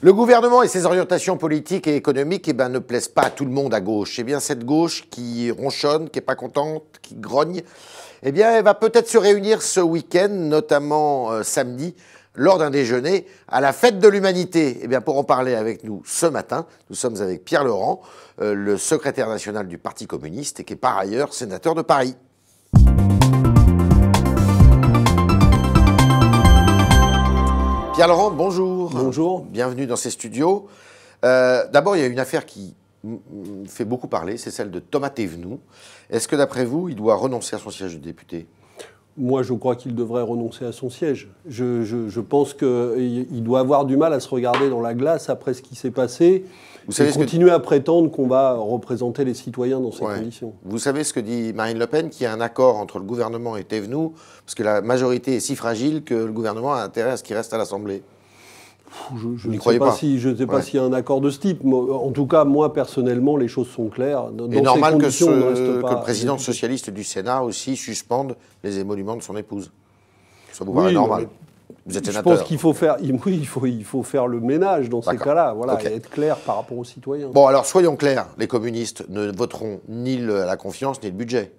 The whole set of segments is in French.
Le gouvernement et ses orientations politiques et économiques ne plaisent pas à tout le monde à gauche. C'est bien cette gauche qui ronchonne, qui n'est pas contente, qui grogne. Elle va peut-être se réunir ce week-end, notamment samedi, lors d'un déjeuner à la fête de l'humanité. Pour en parler avec nous ce matin, nous sommes avec Pierre Laurent, le secrétaire national du Parti communiste et qui est par ailleurs sénateur de Paris. Pierre Laurent, bonjour. Bonjour. Bienvenue dans ces studios. D'abord, il y a une affaire qui fait beaucoup parler, c'est celle de Thomas Thévenoud. Est-ce que d'après vous, il doit renoncer à son siège de député ? Moi, je crois qu'il devrait renoncer à son siège. Je pense qu'il doit avoir du mal à se regarder dans la glace après ce qui s'est passé et continuer à prétendre qu'on va représenter les citoyens dans ces conditions. Vous savez ce que dit Marine Le Pen, qu'il y a un accord entre le gouvernement et Thévenoud, parce que la majorité est si fragile que le gouvernement a intérêt à ce qu'il reste à l'Assemblée. Je ne sais pas s'il y a un accord de ce type. En tout cas, moi, personnellement, les choses sont claires. Dans et normal que le président socialiste du Sénat aussi suspende les émoluments de son épouse. Ça vous paraît normal ? Vous êtes sénateur. Je pense qu'il faut faire, il faut faire le ménage dans ces cas-là, et être clair par rapport aux citoyens. Bon, alors soyons clairs, les communistes ne voteront ni la confiance ni le budget.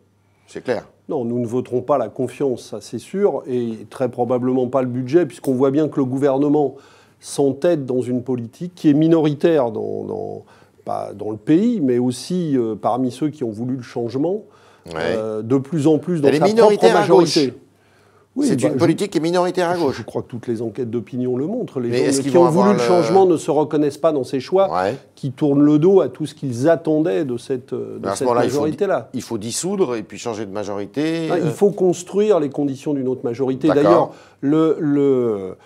C'est clair. Non, nous ne voterons pas la confiance, ça c'est sûr, et très probablement pas le budget, puisqu'on voit bien que le gouvernement s'entête dans une politique qui est minoritaire pas dans le pays, mais aussi parmi ceux qui ont voulu le changement, de plus en plus dans sa propre majorité. Oui, c'est une politique qui est minoritaire à gauche. Je crois que toutes les enquêtes d'opinion le montrent. Les gens qui ont voulu le changement ne se reconnaissent pas dans ces choix, qui tournent le dos à tout ce qu'ils attendaient de cette majorité-là. Il faut dissoudre et puis changer de majorité. Il faut construire les conditions d'une autre majorité. D'ailleurs, le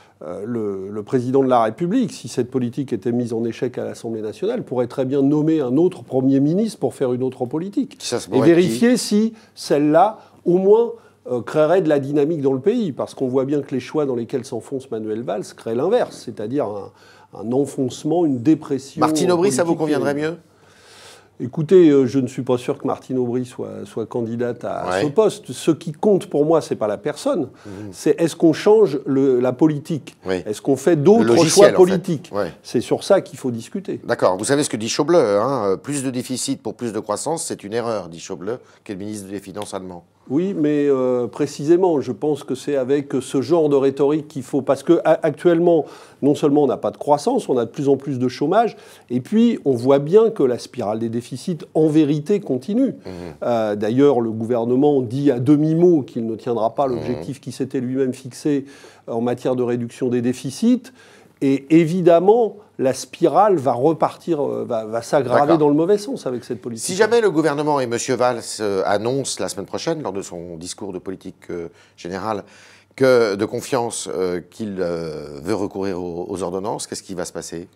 président de la République, si cette politique était mise en échec à l'Assemblée nationale, pourrait très bien nommer un autre Premier ministre pour faire une autre politique. Et vérifier si celle-là, au moins, créerait de la dynamique dans le pays, parce qu'on voit bien que les choix dans lesquels s'enfonce Manuel Valls créent l'inverse, c'est-à-dire un enfoncement, une dépression. Martine Aubry, ça vous conviendrait mieux ? Écoutez, je ne suis pas sûr que Martine Aubry soit candidate à ce poste. Ce qui compte pour moi, c'est pas la personne, c'est est-ce qu'on change la politique ? Est-ce qu'on fait d'autres choix politiques ? C'est sur ça qu'il faut discuter. D'accord. Vous savez ce que dit Schäuble, plus de déficit pour plus de croissance, c'est une erreur, dit Schäuble, qui est le ministre des Finances allemand. Oui, mais précisément, je pense que c'est avec ce genre de rhétorique qu'il faut... Parce qu'actuellement, non seulement on n'a pas de croissance, on a de plus en plus de chômage, et puis on voit bien que la spirale des déficits, en vérité, continue. D'ailleurs, le gouvernement dit à demi-mot qu'il ne tiendra pas l'objectif qu'il s'était lui-même fixé en matière de réduction des déficits. Et évidemment, la spirale va repartir, va s'aggraver dans le mauvais sens avec cette politique. Si jamais le gouvernement et M. Valls annoncent la semaine prochaine, lors de son discours de politique générale, de confiance, qu'il veut recourir aux ordonnances, qu'est-ce qui va se passer ?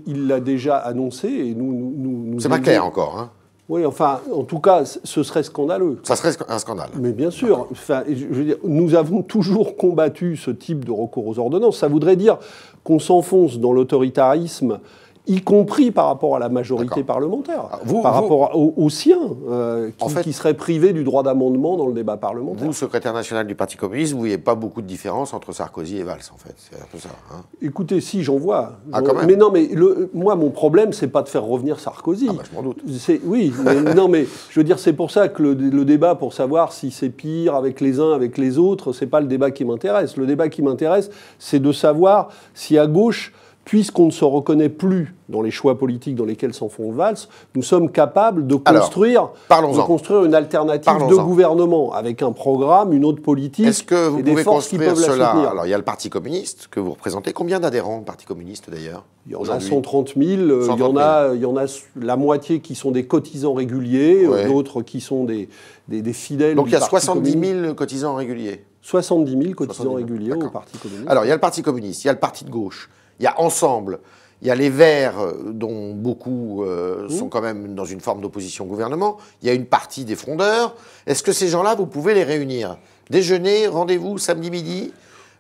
Il l'a déjà annoncé et nous c'est pas clair encore, hein ? Oui, enfin, en tout cas, ce serait scandaleux. Ça serait un scandale. Mais bien sûr. Enfin, je veux dire, nous avons toujours combattu ce type de recours aux ordonnances. Ça voudrait dire qu'on s'enfonce dans l'autoritarisme, y compris par rapport à la majorité parlementaire, rapport aux siens, qui seraient privés du droit d'amendement dans le débat parlementaire. Vous, secrétaire national du Parti communiste, vous ne voyez pas beaucoup de différence entre Sarkozy et Valls, en fait. C'est un peu ça. Hein. Écoutez, si, j'en vois. Quand même. Mais non, mais moi, mon problème, c'est pas de faire revenir Sarkozy. Je m'en doute. Oui, mais non, mais je veux dire, c'est pour ça que le débat, pour savoir si c'est pire avec les uns, avec les autres, c'est pas le débat qui m'intéresse. Le débat qui m'intéresse, c'est de savoir si à gauche, puisqu'on ne se reconnaît plus dans les choix politiques dans lesquels s'enfonce Valls, nous sommes capables de construire une alternative de gouvernement avec un programme, une autre politique. Est-ce que vous pouvez construire cela ? Alors, il y a le Parti communiste que vous représentez. Combien d'adhérents au Parti communiste, d'ailleurs ? Il y en a 130 000. Il y en a la moitié qui sont des cotisants réguliers, d'autres qui sont des fidèles. Donc, il y a 70 000 cotisants réguliers. 70 000 cotisants réguliers au Parti communiste. Alors, il y a le Parti communiste, il y a le Parti de gauche. Il y a Ensemble, il y a les Verts, dont beaucoup sont quand même dans une forme d'opposition au gouvernement. Il y a une partie des frondeurs. Est-ce que ces gens-là, vous pouvez les réunir ? Déjeuner, rendez-vous samedi midi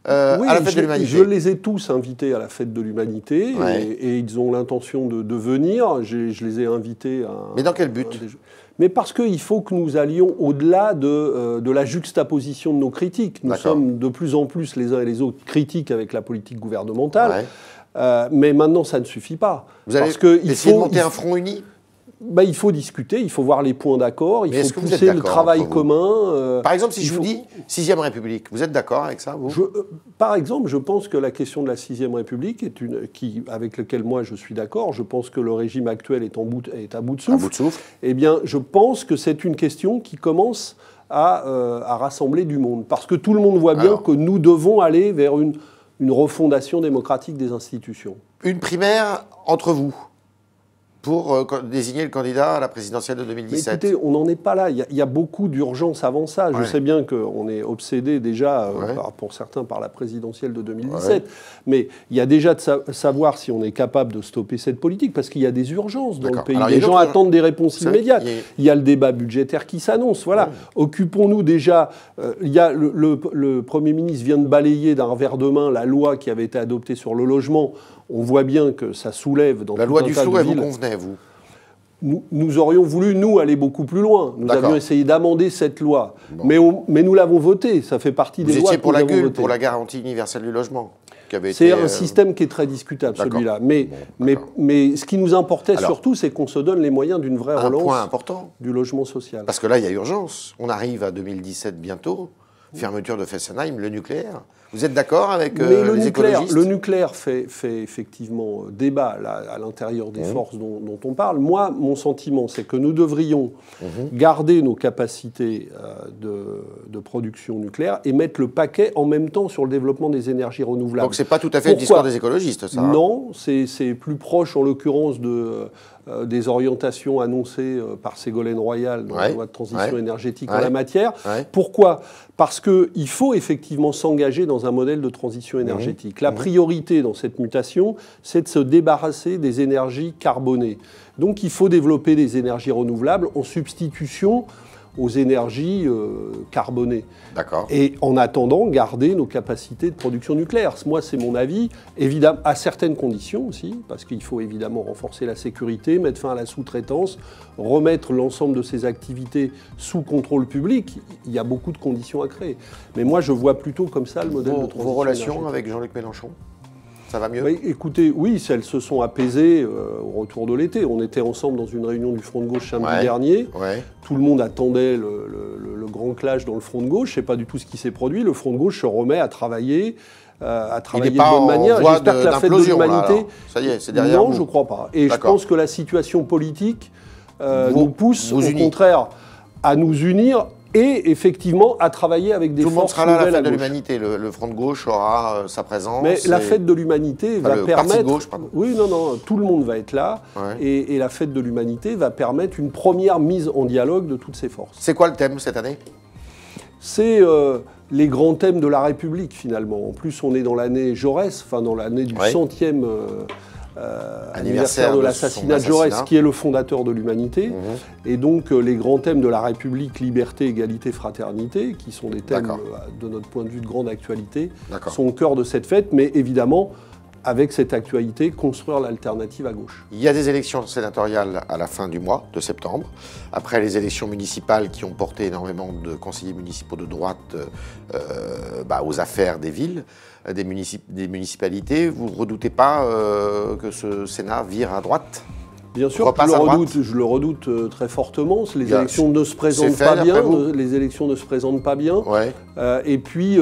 à la fête de l'Humanité. Je les ai tous invités à la fête de l'Humanité et ils ont l'intention de venir. Je les ai invités à... Mais dans quel but ? Mais parce qu'il faut que nous allions au-delà de la juxtaposition de nos critiques. Nous sommes de plus en plus les uns et les autres critiques avec la politique gouvernementale. Mais maintenant, ça ne suffit pas. Vous allez essayer de monter un front uni ? Il faut discuter, il faut voir les points d'accord, il faut pousser le travail commun. Par exemple, si je vous dis 6e République, vous êtes d'accord avec ça, vous ? Par exemple, je pense que la question de la 6e République, avec laquelle moi je suis d'accord, je pense que le régime actuel est à bout de souffle. Eh bien, je pense que c'est une question qui commence à rassembler du monde. Parce que tout le monde voit bien que nous devons aller vers une refondation démocratique des institutions. Une primaire entre vous pour désigner le candidat à la présidentielle de 2017. Mais écoutez, on n'en est pas là. Il y a beaucoup d'urgence avant ça. Je sais bien qu'on est obsédé déjà, pour certains, par la présidentielle de 2017. Mais il y a déjà de savoir si on est capable de stopper cette politique, parce qu'il y a des urgences dans le pays. Les gens attendent des réponses immédiates. Il y a le débat budgétaire qui s'annonce. Voilà. Occupons-nous déjà. Il y a le Premier ministre vient de balayer d'un revers de main la loi qui avait été adoptée sur le logement. On voit bien que ça soulève dans la loi du flou, elle vous convenait, vous ? Nous aurions voulu, nous, aller beaucoup plus loin. Nous avions essayé d'amender cette loi. Bon. Mais nous l'avons votée. Ça fait partie des lois que nous avons votées. Vous étiez pour la garantie universelle du logement. C'est un système qui est très discutable, celui-là. Mais ce qui nous importait surtout, c'est qu'on se donne les moyens d'une vraie relance du logement social. Parce que là, il y a urgence. On arrive à 2017 bientôt. Fermeture de Fessenheim, le nucléaire. Vous êtes d'accord avec les écologistes ? Le nucléaire fait effectivement débat là, à l'intérieur des forces dont on parle. Moi, mon sentiment, c'est que nous devrions garder nos capacités de production nucléaire et mettre le paquet en même temps sur le développement des énergies renouvelables. Donc c'est pas tout à fait le discours des écologistes, ça ? Non, c'est plus proche en l'occurrence des orientations annoncées par Ségolène Royal dans la loi de transition énergétique en la matière. Pourquoi ? Parce qu'il faut effectivement s'engager dans un modèle de transition énergétique. La priorité dans cette mutation, c'est de se débarrasser des énergies carbonées. Donc il faut développer des énergies renouvelables en substitution aux énergies carbonées. D'accord. Et en attendant, garder nos capacités de production nucléaire. Moi, c'est mon avis, évidemment, à certaines conditions aussi, parce qu'il faut évidemment renforcer la sécurité, mettre fin à la sous-traitance, remettre l'ensemble de ces activités sous contrôle public. Il y a beaucoup de conditions à créer. Mais moi, je vois plutôt comme ça le modèle de transition Vos relations avec Jean-Luc Mélenchon ? Ça va mieux ? Écoutez, oui, elles se sont apaisées au retour de l'été. On était ensemble dans une réunion du Front de gauche samedi dernier. Tout le monde attendait le grand clash dans le Front de gauche. Je ne sais pas du tout ce qui s'est produit. Le Front de gauche se remet à travailler de bonne manière. J'espère que la fête de l'humanité... Ça y est, c'est derrière vous. Non, je ne crois pas. Et je pense que la situation politique nous pousse, au contraire, à nous unir et effectivement à travailler avec des forces nouvelles à gauche. Tout le monde sera là à la fête de l'humanité. Le Front de gauche aura sa présence. Mais la fête de l'humanité va permettre... Parti de gauche, pardon. Oui, non, tout le monde va être là. Et la fête de l'humanité va permettre une première mise en dialogue de toutes ces forces. C'est quoi le thème cette année ? C'est les grands thèmes de la République, finalement. En plus, on est dans l'année Jaurès, enfin dans l'année du 100e... anniversaire de l'assassinat de Jaurès, qui est le fondateur de l'humanité. Et donc les grands thèmes de la République, liberté, égalité, fraternité, qui sont des thèmes de notre point de vue de grande actualité, sont au cœur de cette fête, mais évidemment, avec cette actualité, construire l'alternative à gauche. Il y a des élections sénatoriales à la fin du mois de septembre, après les élections municipales qui ont porté énormément de conseillers municipaux de droite aux affaires des villes, des municipalités. Vous ne redoutez pas que ce Sénat vire à droite ? Bien sûr, je le redoute très fortement. Les élections ne se présentent pas bien. Les élections ne se présentent pas bien. Et puis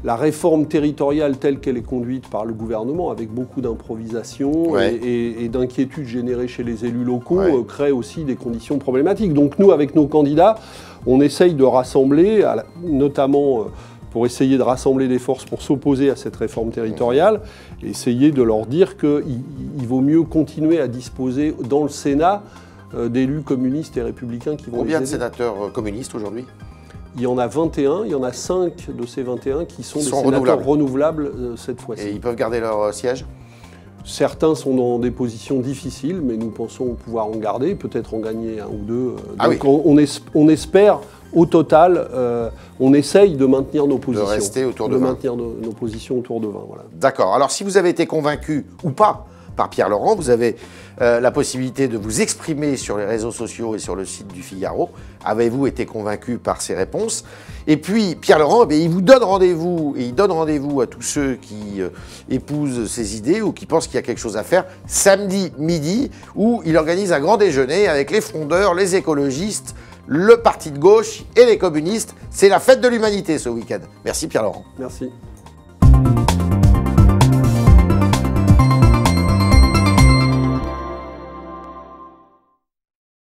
la réforme territoriale telle qu'elle est conduite par le gouvernement, avec beaucoup d'improvisation et d'inquiétudes générées chez les élus locaux, crée aussi des conditions problématiques. Donc nous, avec nos candidats, on essaye de rassembler, notamment pour essayer de rassembler des forces pour s'opposer à cette réforme territoriale, et essayer de leur dire qu'il vaut mieux continuer à disposer dans le Sénat d'élus communistes et républicains qui vont... Combien de sénateurs communistes aujourd'hui ? Il y en a 21, il y en a 5 de ces 21 qui sont des sénateurs renouvelables cette fois-ci. Et ils peuvent garder leur siège ? Certains sont dans des positions difficiles, mais nous pensons pouvoir en garder, peut-être en gagner un ou deux. On espère, au total, on essaye de maintenir nos positions. De rester autour de 20. maintenir nos positions autour de 20, voilà. D'accord. Alors si vous avez été convaincu ou pas par Pierre Laurent. Vous avez la possibilité de vous exprimer sur les réseaux sociaux et sur le site du Figaro. Avez-vous été convaincu par ces réponses? Et puis, Pierre Laurent, eh bien, il vous donne rendez-vous, et il donne rendez-vous à tous ceux qui épousent ces idées ou qui pensent qu'il y a quelque chose à faire, samedi midi, où il organise un grand déjeuner avec les frondeurs, les écologistes, le parti de gauche et les communistes. C'est la fête de l'humanité ce week-end. Merci Pierre Laurent. Merci.